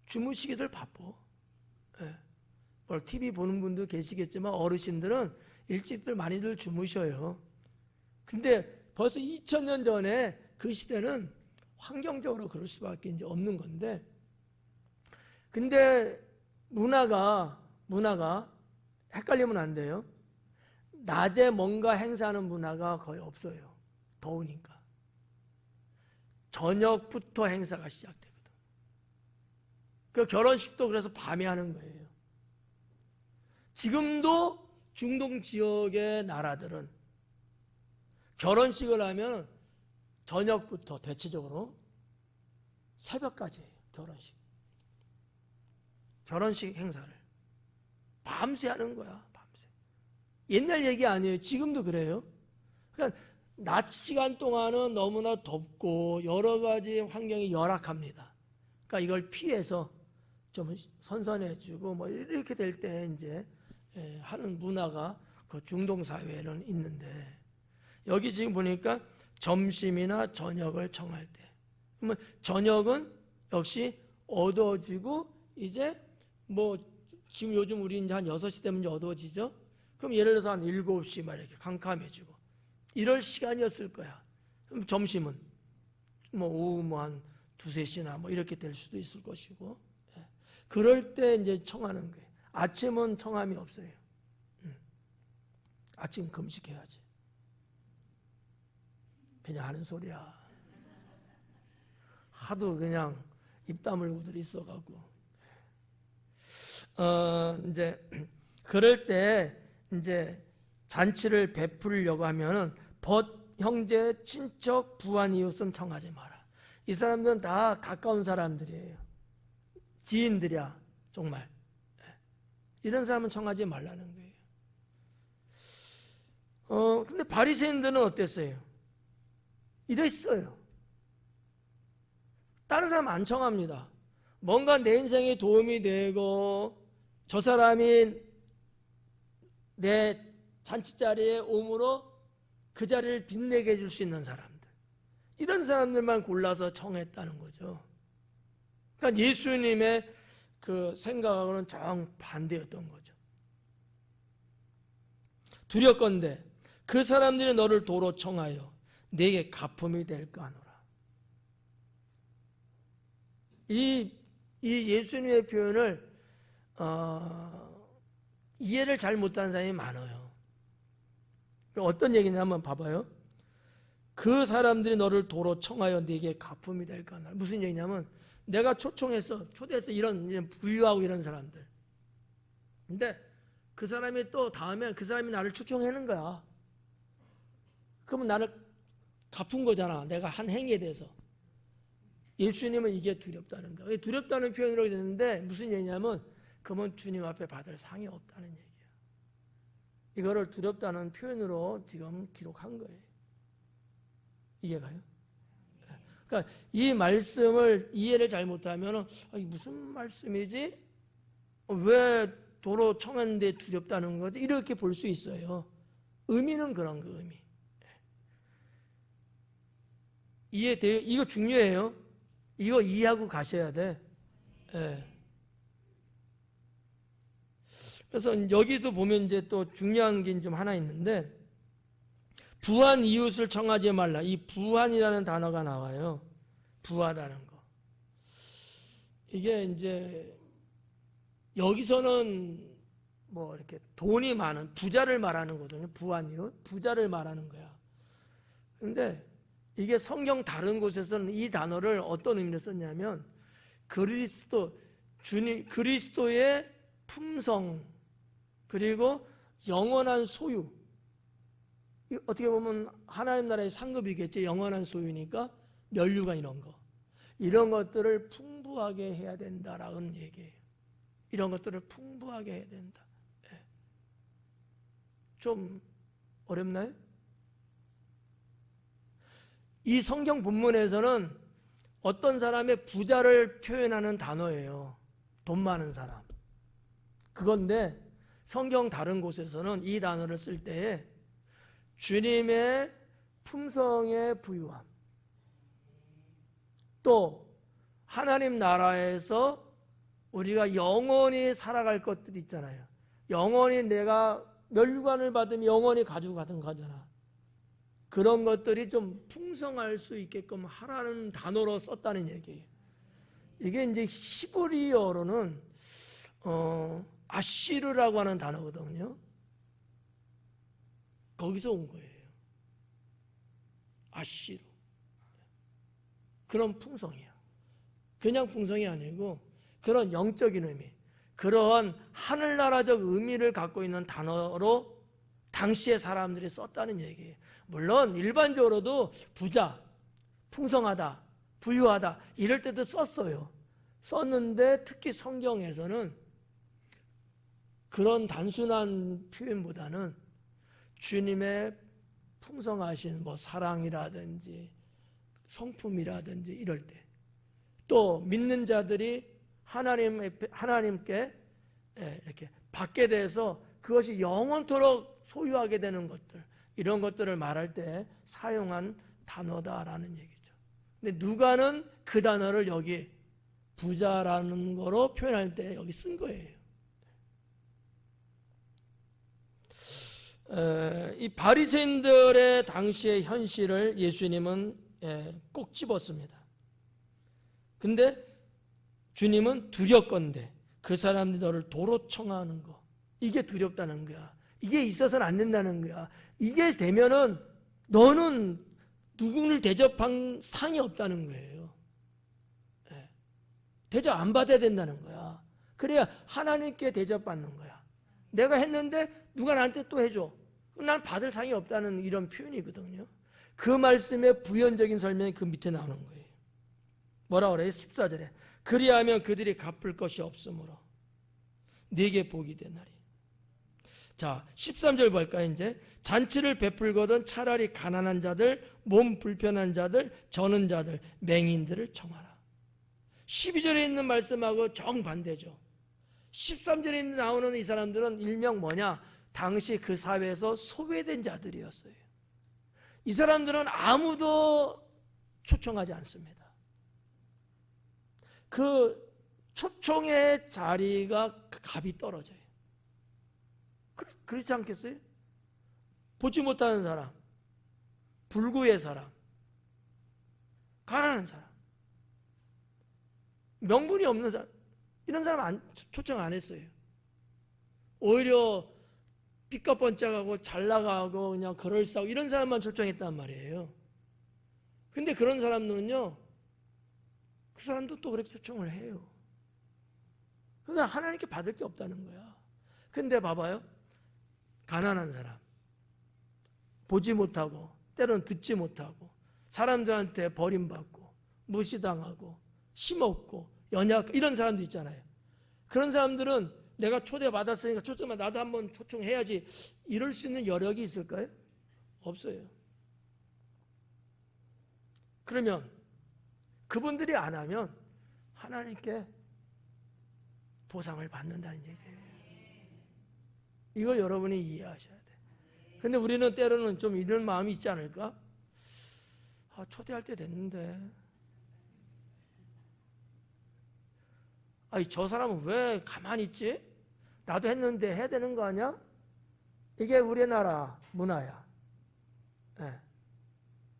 주무시기들 바빠. 예. 뭐 TV 보는 분도 계시겠지만 어르신들은 일찍들 많이들 주무셔요. 근데 벌써 2000년 전에 그 시대는 환경적으로 그럴 수밖에 이제 없는 건데, 근데 문화가 헷갈리면 안 돼요. 낮에 뭔가 행사하는 문화가 거의 없어요. 더우니까. 저녁부터 행사가 시작되거든. 그 결혼식도 그래서 밤에 하는 거예요. 지금도 중동 지역의 나라들은 결혼식을 하면 저녁부터 대체적으로 새벽까지 해요. 결혼식 행사를 밤새 하는 거야. 밤새. 옛날 얘기 아니에요. 지금도 그래요. 그러니까 낮 시간 동안은 너무나 덥고 여러 가지 환경이 열악합니다. 그러니까 이걸 피해서 좀 선선해주고 뭐 이렇게 될 때 이제 하는 문화가 그 중동 사회에는 있는데, 여기 지금 보니까 점심이나 저녁을 청할 때, 그러면 저녁은 역시 어두워지고 이제 뭐 지금 요즘 우리 이제 한 6시 되면 이제 어두워지죠. 그럼 예를 들어서 한 7시 막 이렇게 캄캄해지고 이럴 시간이었을 거야. 그럼 점심은 뭐 오후 뭐 한 2-3시나 뭐 이렇게 될 수도 있을 것이고, 그럴 때 이제 청하는 거예요. 아침은 청함이 없어요. 아침 금식해야지. 그냥 하는 소리야. 하도 그냥 입 다물고들 있어가고. 이제 그럴 때 이제 잔치를 베풀려고 하면은 형제, 친척, 부한 이웃은 청하지 마라. 이 사람들은 다 가까운 사람들이에요. 지인들이야, 정말. 이런 사람은 청하지 말라는 거예요. 근데 바리새인들은 어땠어요? 이랬어요. 다른 사람 안 청합니다. 뭔가 내 인생에 도움이 되고 저 사람이 내 잔치 자리에 오므로 그 자리를 빛내게 해줄 수 있는 사람들, 이런 사람들만 골라서 청했다는 거죠. 그러니까 예수님의 그 생각하고는 정반대였던 거죠. 두렵건대 그 사람들이 너를 도로 청하여 내게 가품이 될까 하노라. 이 예수님의 표현을 이해를 잘 못하는 사람이 많아요. 어떤 얘기냐 한번 봐봐요. 그 사람들이 너를 도로 청하여 네게 가품이 될까 하노라. 무슨 얘기냐면 내가 초대해서 이런 부유하고 이런 사람들, 근데 그 사람이 또 다음에 그 사람이 나를 초청하는 거야. 그러면 나를 갚은 거잖아, 내가 한 행위에 대해서. 예수님은 이게 두렵다는 거예요. 두렵다는 표현으로 되는데 무슨 얘기냐면 그러면 주님 앞에 받을 상이 없다는 얘기예요. 이거를 두렵다는 표현으로 지금 기록한 거예요. 이해가요? 그러니까 이 말씀을 이해를 잘못하면 무슨 말씀이지? 왜 도로 청했는데 두렵다는 거지? 이렇게 볼 수 있어요. 의미는 그런 거, 의미. 이해돼요? 이거 중요해요. 이거 이해하고 가셔야 돼. 예. 그래서 여기도 보면 이제 또 중요한 게 좀 하나 있는데, 부한 이웃을 청하지 말라. 이 부한이라는 단어가 나와요. 부하다는 거. 이게 이제 여기서는 뭐 이렇게 돈이 많은 부자를 말하는 거거든요. 부한 이웃, 부자를 말하는 거야. 근데 이게 성경 다른 곳에서는 이 단어를 어떤 의미로 썼냐면 그리스도의 품성, 그리고 영원한 소유. 어떻게 보면 하나님 나라의 상급이겠죠. 영원한 소유니까 면류관 이런 것들을 풍부하게 해야 된다라는 얘기예요. 이런 것들을 풍부하게 해야 된다. 좀 어렵나요? 이 성경 본문에서는 어떤 사람의 부자를 표현하는 단어예요. 돈 많은 사람. 그건데 성경 다른 곳에서는 이 단어를 쓸 때에 주님의 품성의 부유함, 또 하나님 나라에서 우리가 영원히 살아갈 것들 있잖아요. 영원히 내가 멸류관을 받으면 영원히 가지고 가는 거잖아. 그런 것들이 좀 풍성할 수 있게끔 하라는 단어로 썼다는 얘기예요. 이게 이제 히브리어로는 아시르라고 하는 단어거든요. 거기서 온 거예요. 아시르. 그런 풍성이야. 그냥 풍성이 아니고 그런 영적인 의미, 그런 하늘나라적 의미를 갖고 있는 단어로 당시의 사람들이 썼다는 얘기예요. 물론 일반적으로도 부자, 풍성하다, 부유하다 이럴 때도 썼어요. 썼는데 특히 성경에서는 그런 단순한 표현보다는 주님의 풍성하신 사랑이라든지 성품이라든지 이럴 때, 또 믿는 자들이 하나님께 이렇게 받게 돼서 그것이 영원토록 소유하게 되는 것들, 이런 것들을 말할 때 사용한 단어다라는 얘기죠. 근데 누가는 그 단어를 여기 부자라는 거로 표현할 때 여기 쓴 거예요. 이 바리새인들의 당시의 현실을 예수님은 꼭 집었습니다. 근데 주님은 두렵건대 그 사람들이 너를 도로 청하는 거, 이게 두렵다는 거야. 이게 있어서는 안 된다는 거야. 이게 되면은 너는 누구를 대접한 상이 없다는 거예요. 대접 안 받아야 된다는 거야. 그래야 하나님께 대접받는 거야. 내가 했는데 누가 나한테 또 해줘. 그럼 난 받을 상이 없다는 이런 표현이거든요. 그 말씀의 부연적인 설명이 그 밑에 나오는 거예요. 뭐라 그래요? 14절에 그리하면 그들이 갚을 것이 없으므로 네게 복이 되나리. 자, 13절 볼까요? 이제 잔치를 베풀거든 차라리 가난한 자들, 몸 불편한 자들, 저는 자들, 맹인들을 청하라. 12절에 있는 말씀하고 정반대죠. 13절에 나오는 이 사람들은 일명 뭐냐? 당시 그 사회에서 소외된 자들이었어요. 이 사람들은 아무도 초청하지 않습니다. 그 초청의 자리가 값이 떨어져요. 그렇지 않겠어요? 보지 못하는 사람, 불구의 사람, 가난한 사람, 명분이 없는 사람, 이런 사람 초청 안 했어요. 오히려 빚값 번짝하고 잘 나가고 그냥 그럴싸하고 이런 사람만 초청했단 말이에요. 근데 그런 사람들은요, 그 사람도 또 그렇게 초청을 해요. 그러니까 하나님께 받을 게 없다는 거야. 근데 봐봐요. 가난한 사람, 보지 못하고 때로는 듣지 못하고 사람들한테 버림받고 무시당하고 힘없고 연약 이런 사람도 있잖아요. 그런 사람들은 내가 초대받았으니까 나도 한번 초청해야지 이럴 수 있는 여력이 있을까요? 없어요. 그러면 그분들이 안 하면 하나님께 보상을 받는다는 얘기예요. 이걸 여러분이 이해하셔야 돼. 근데 우리는 때로는 좀 이런 마음이 있지 않을까? 초대할 때 됐는데. 저 사람은 왜 가만히 있지? 나도 했는데 해야 되는 거 아니야? 이게 우리나라 문화야. 네.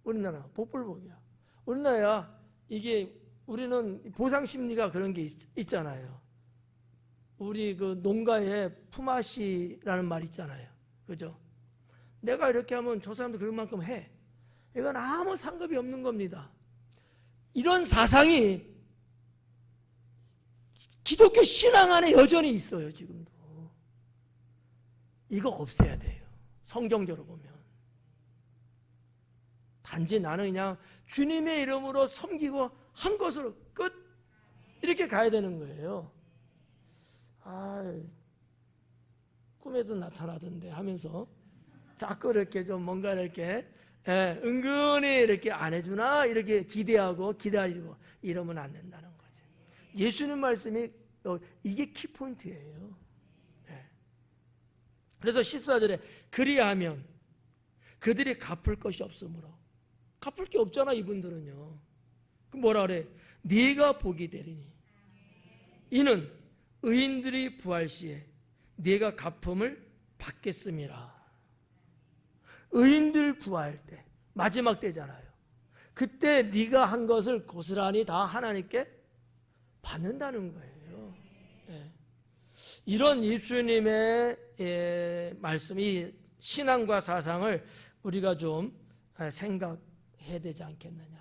우리나라 복불복이야. 우리나라야. 이게 우리는 보상 심리가 그런 게 있잖아요. 우리 그 농가에 품앗이라는 말 있잖아요. 그죠? 내가 이렇게 하면 저 사람도 그만큼 해. 이건 아무 상급이 없는 겁니다. 이런 사상이 기독교 신앙 안에 여전히 있어요, 지금도. 이거 없애야 돼요. 성경적으로 보면. 단지 나는 그냥 주님의 이름으로 섬기고 한 것으로 끝. 이렇게 가야 되는 거예요. 꿈에도 나타나던데 하면서 자꾸 이렇게 좀 뭔가 이렇게 은근히 이렇게 안 해주나 이렇게 기대하고 기다리고 이러면 안 된다는 거죠. 예수님 말씀이 이게 키포인트예요. 그래서 14절에 그리하면 그들이 갚을 것이 없으므로. 갚을 게 없잖아 이분들은요. 그럼 뭐라 그래? 네가 복이 되리니 이는 의인들이 부활 시에 네가 갚음을 받겠음이라. 의인들 부활 때 마지막 때잖아요. 그때 네가 한 것을 고스란히 다 하나님께 받는다는 거예요. 이런 예수님의 말씀이 신앙과 사상을 우리가 좀 생각해야 되지 않겠느냐.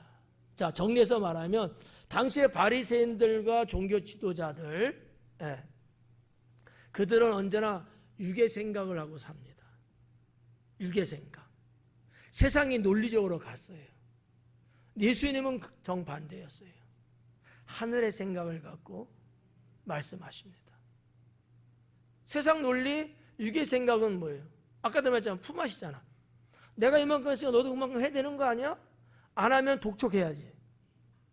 자, 정리해서 말하면 당시의 바리새인들과 종교 지도자들 그들은 언제나 육의 생각을 하고 삽니다. 육의 생각. 세상이 논리적으로 갔어요. 예수님은 정반대였어요. 하늘의 생각을 갖고 말씀하십니다. 세상 논리, 육의 생각은 뭐예요? 아까도 말했잖아. 품앗이잖아. 내가 이만큼 했으니까 너도 그만큼 해야 되는 거 아니야? 안 하면 독촉해야지.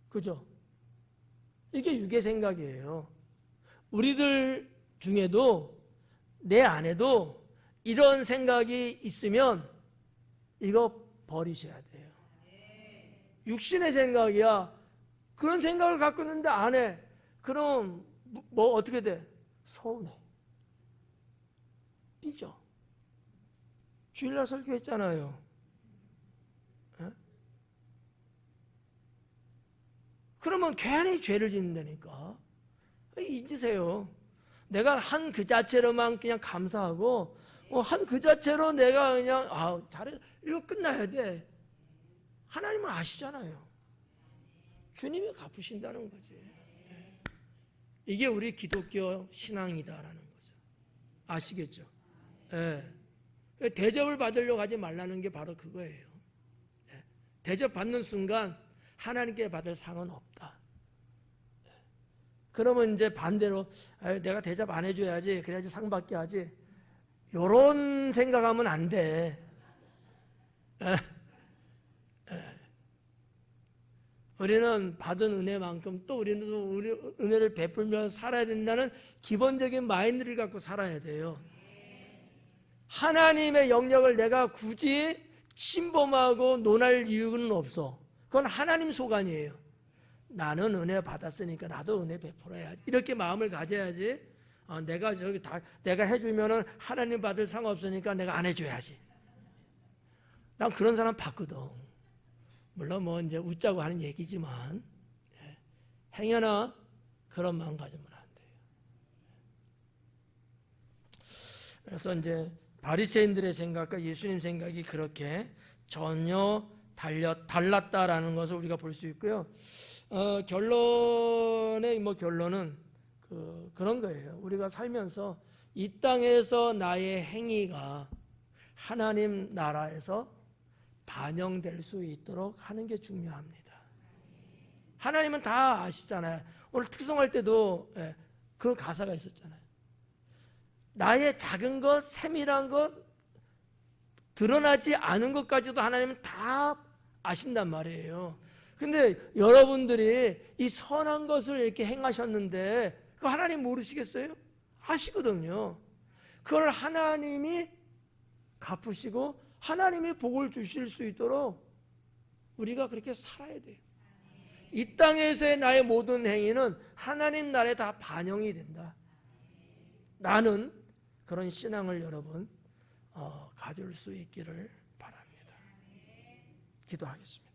그죠? 이게 육의 생각이에요. 우리들 중에도 내 안에도 이런 생각이 있으면 이거 버리셔야 돼요. 육신의 생각이야. 그런 생각을 갖고 있는데 안 해. 그럼 뭐 어떻게 돼? 서운해. 삐져. 주일날 설교했잖아요. 그러면 괜히 죄를 짓는다니까. 잊으세요. 내가 한 그 자체로만 그냥 감사하고 한 그 자체로 내가 그냥 잘해 이거 끝나야 돼. 하나님은 아시잖아요. 주님이 갚으신다는 거지. 이게 우리 기독교 신앙이다라는 거죠. 아시겠죠? 예. 대접을 받으려고 하지 말라는 게 바로 그거예요. 예. 대접 받는 순간 하나님께 받을 상은 없다. 예. 그러면 이제 반대로 내가 대접 안 해줘야지, 그래야지 상 받게 하지, 요런 생각하면 안 돼. 예. 우리는 받은 은혜만큼 또 우리 은혜를 베풀며 살아야 된다는 기본적인 마인드를 갖고 살아야 돼요. 하나님의 영역을 내가 굳이 침범하고 논할 이유는 없어. 그건 하나님 소관이에요. 나는 은혜 받았으니까 나도 은혜 베풀어야지. 이렇게 마음을 가져야지. 내가 해주면은 하나님 받을 상 없으니까 내가 안 해줘야지. 난 그런 사람 봤거든. 물론 뭐 이제 웃자고 하는 얘기지만, 행여나 그런 마음 가지면 안 돼요. 그래서 이제 바리새인들의 생각과 예수님 생각이 그렇게 전혀 달랐다라는 것을 우리가 볼 수 있고요. 결론은 그런 거예요. 우리가 살면서 이 땅에서 나의 행위가 하나님 나라에서 반영될 수 있도록 하는 게 중요합니다. 하나님은 다 아시잖아요. 오늘 특성할 때도 그런 가사가 있었잖아요. 나의 작은 것, 세밀한 것, 드러나지 않은 것까지도 하나님은 다 아신단 말이에요. 근데 여러분들이 이 선한 것을 이렇게 행하셨는데 그거 하나님 모르시겠어요? 아시거든요. 그걸 하나님이 갚으시고 하나님이 복을 주실 수 있도록 우리가 그렇게 살아야 돼요. 이 땅에서의 나의 모든 행위는 하나님 나라에 다 반영이 된다. 나는 그런 신앙을 여러분 가질 수 있기를 바랍니다. 기도하겠습니다.